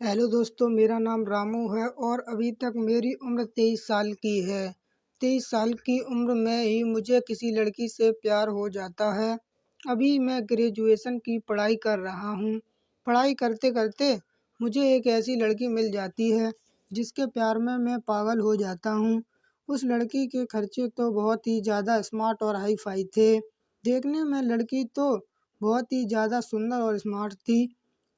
Hello दोस्तों, मेरा नाम रामू है और अभी तक मेरी उम्र 23 साल की है। 23 साल की उम्र में ही मुझे किसी लड़की से प्यार हो जाता है। अभी मैं ग्रेजुएशन की पढ़ाई कर रहा हूँ। पढ़ाई करते-करते मुझे एक ऐसी लड़की मिल जाती है जिसके प्यार में मैं पागल हो जाता हूँ। उस लड़की के खर्चे तो बहुत ही ज़्यादा स्मार्ट और हाई-फाई थे। देखने में लड़की तो बहुत ही ज़्यादा सुंदर और स्मार्ट थी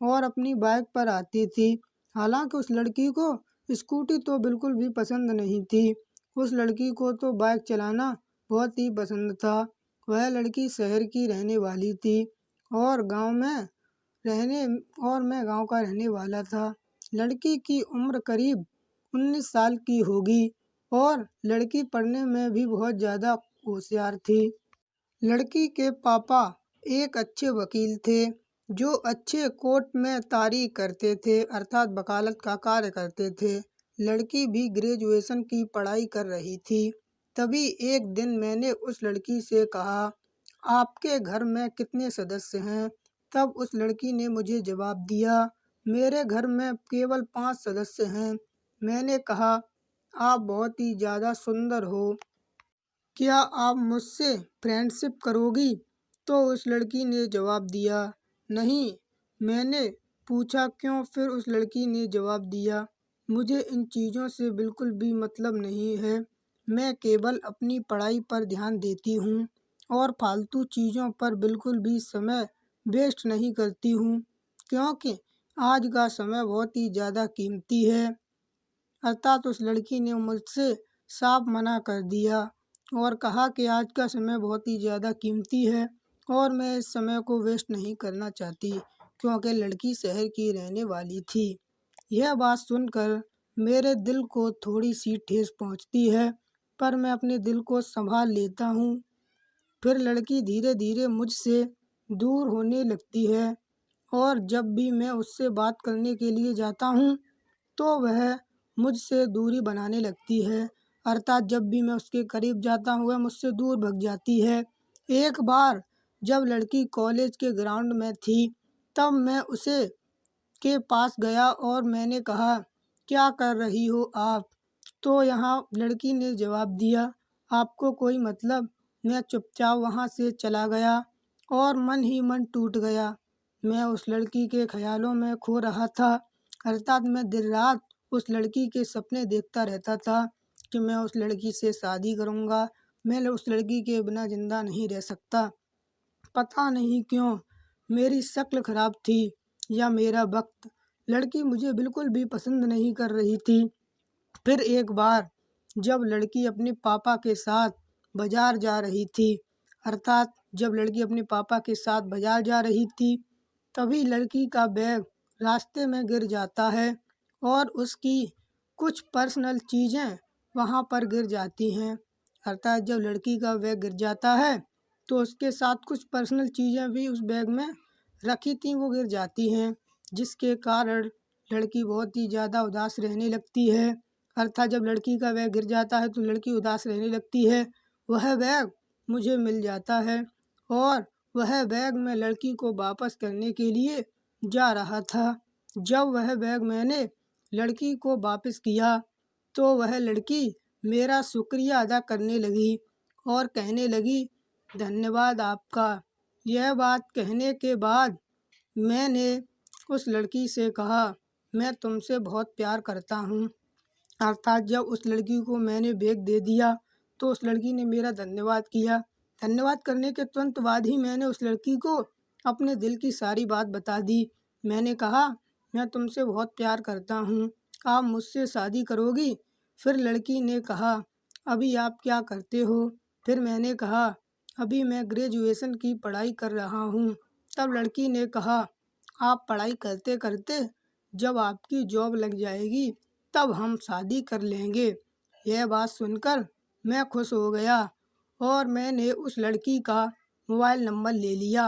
और अपनी बाइक पर आती थी। हालाँकि उस लड़की को स्कूटी तो बिल्कुल भी पसंद नहीं थी। उस लड़की को तो बाइक चलाना बहुत ही पसंद था। वह लड़की शहर की रहने वाली थी और गाँव में रहने और मैं गाँव का रहने वाला था। लड़की की उम्र करीब 19 साल की होगी और लड़की पढ़ने में भी बहुत ज़्यादा होशियार थी। लड़की के पापा एक अच्छे वकील थे जो अच्छे कोर्ट में तारीख करते थे अर्थात वकालत का कार्य करते थे। लड़की भी ग्रेजुएशन की पढ़ाई कर रही थी। तभी एक दिन मैंने उस लड़की से कहा, आपके घर में कितने सदस्य हैं? तब उस लड़की ने मुझे जवाब दिया, मेरे घर में केवल 5 सदस्य हैं। मैंने कहा, आप बहुत ही ज़्यादा सुंदर हो, क्या आप मुझसे फ्रेंडशिप करोगी? तो उस लड़की ने जवाब दिया, नहीं। मैंने पूछा क्यों? फिर उस लड़की ने जवाब दिया, मुझे इन चीज़ों से बिल्कुल भी मतलब नहीं है। मैं केवल अपनी पढ़ाई पर ध्यान देती हूँ और फालतू चीज़ों पर बिल्कुल भी समय वेस्ट नहीं करती हूँ, क्योंकि आज का समय बहुत ही ज़्यादा कीमती है। अर्थात उस लड़की ने मुझसे साफ मना कर दिया और कहा कि आज का समय बहुत ही ज़्यादा कीमती है और मैं इस समय को वेस्ट नहीं करना चाहती, क्योंकि लड़की शहर की रहने वाली थी। यह बात सुनकर मेरे दिल को थोड़ी सी ठेस पहुंचती है, पर मैं अपने दिल को संभाल लेता हूँ। फिर लड़की धीरे धीरे मुझसे दूर होने लगती है और जब भी मैं उससे बात करने के लिए जाता हूँ तो वह मुझसे दूरी बनाने लगती है। अर्थात जब भी मैं उसके करीब जाता हूँ वह मुझसे दूर भग जाती है। एक बार जब लड़की कॉलेज के ग्राउंड में थी तब मैं उसे के पास गया और मैंने कहा, क्या कर रही हो आप? तो यहाँ लड़की ने जवाब दिया, आपको कोई मतलब? मैं चुपचाप वहाँ से चला गया और मन ही मन टूट गया। मैं उस लड़की के ख्यालों में खो रहा था। अर्थात मैं दिन रात उस लड़की के सपने देखता रहता था कि मैं उस लड़की से शादी करूँगा। मैं उस लड़की के बिना ज़िंदा नहीं रह सकता। पता नहीं क्यों मेरी शक्ल खराब थी या मेरा वक्त, लड़की मुझे बिल्कुल भी पसंद नहीं कर रही थी। फिर एक बार जब लड़की अपने पापा के साथ बाजार जा रही थी, अर्थात जब लड़की अपने पापा के साथ बाजार जा रही थी, तभी लड़की का बैग रास्ते में गिर जाता है और उसकी कुछ पर्सनल चीज़ें वहाँ पर गिर जाती हैं। अर्थात जब लड़की का बैग गिर जाता है तो उसके साथ कुछ पर्सनल चीज़ें भी उस बैग में रखी थी वो गिर जाती हैं, जिसके कारण लड़की बहुत ही ज़्यादा उदास रहने लगती है। अर्थात जब लड़की का बैग गिर जाता है तो लड़की उदास रहने लगती है। वह बैग मुझे मिल जाता है और वह बैग मैं लड़की को वापस करने के लिए जा रहा था। जब वह बैग मैंने लड़की को वापस किया तो वह लड़की मेरा शुक्रिया अदा करने लगी और कहने लगी, धन्यवाद आपका। यह बात कहने के बाद मैंने उस लड़की से कहा, मैं तुमसे बहुत प्यार करता हूँ। अर्थात जब उस लड़की को मैंने बैग दे दिया तो उस लड़की ने मेरा धन्यवाद किया। धन्यवाद करने के तुरंत बाद ही मैंने उस लड़की को अपने दिल की सारी बात बता दी। मैंने कहा, मैं तुमसे बहुत प्यार करता हूँ, आप मुझसे शादी करोगी? फिर लड़की ने कहा, अभी आप क्या करते हो? फिर मैंने कहा, अभी मैं ग्रेजुएशन की पढ़ाई कर रहा हूँ। तब लड़की ने कहा, आप पढ़ाई करते करते जब आपकी जॉब लग जाएगी तब हम शादी कर लेंगे। यह बात सुनकर मैं खुश हो गया और मैंने उस लड़की का मोबाइल नंबर ले लिया।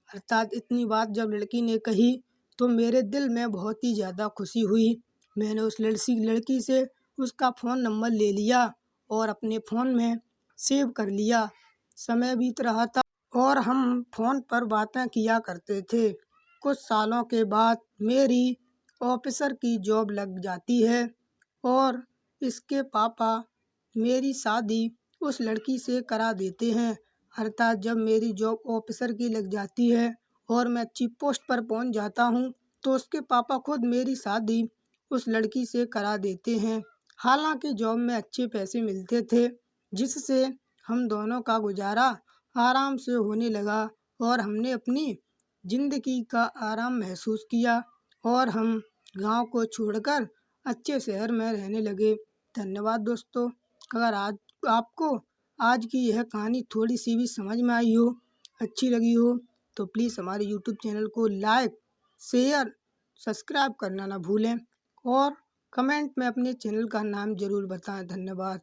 अर्थात इतनी बात जब लड़की ने कही तो मेरे दिल में बहुत ही ज़्यादा खुशी हुई। मैंने उस लड़की से उसका फ़ोन नंबर ले लिया और अपने फ़ोन में सेव कर लिया। समय बीत रहा था और हम फ़ोन पर बातें किया करते थे। कुछ सालों के बाद मेरी ऑफिसर की जॉब लग जाती है और इसके पापा मेरी शादी उस लड़की से करा देते हैं। अर्थात जब मेरी जॉब ऑफिसर की लग जाती है और मैं अच्छी पोस्ट पर पहुंच जाता हूं, तो उसके पापा खुद मेरी शादी उस लड़की से करा देते हैं। हालांकि जॉब में अच्छे पैसे मिलते थे, जिससे हम दोनों का गुजारा आराम से होने लगा और हमने अपनी ज़िंदगी का आराम महसूस किया और हम गांव को छोड़कर अच्छे शहर में रहने लगे। धन्यवाद दोस्तों। अगर आज आपको आज की यह कहानी थोड़ी सी भी समझ में आई हो, अच्छी लगी हो, तो प्लीज़ हमारे यूट्यूब चैनल को लाइक, शेयर, सब्सक्राइब करना ना भूलें और कमेंट में अपने चैनल का नाम ज़रूर बताएं। धन्यवाद।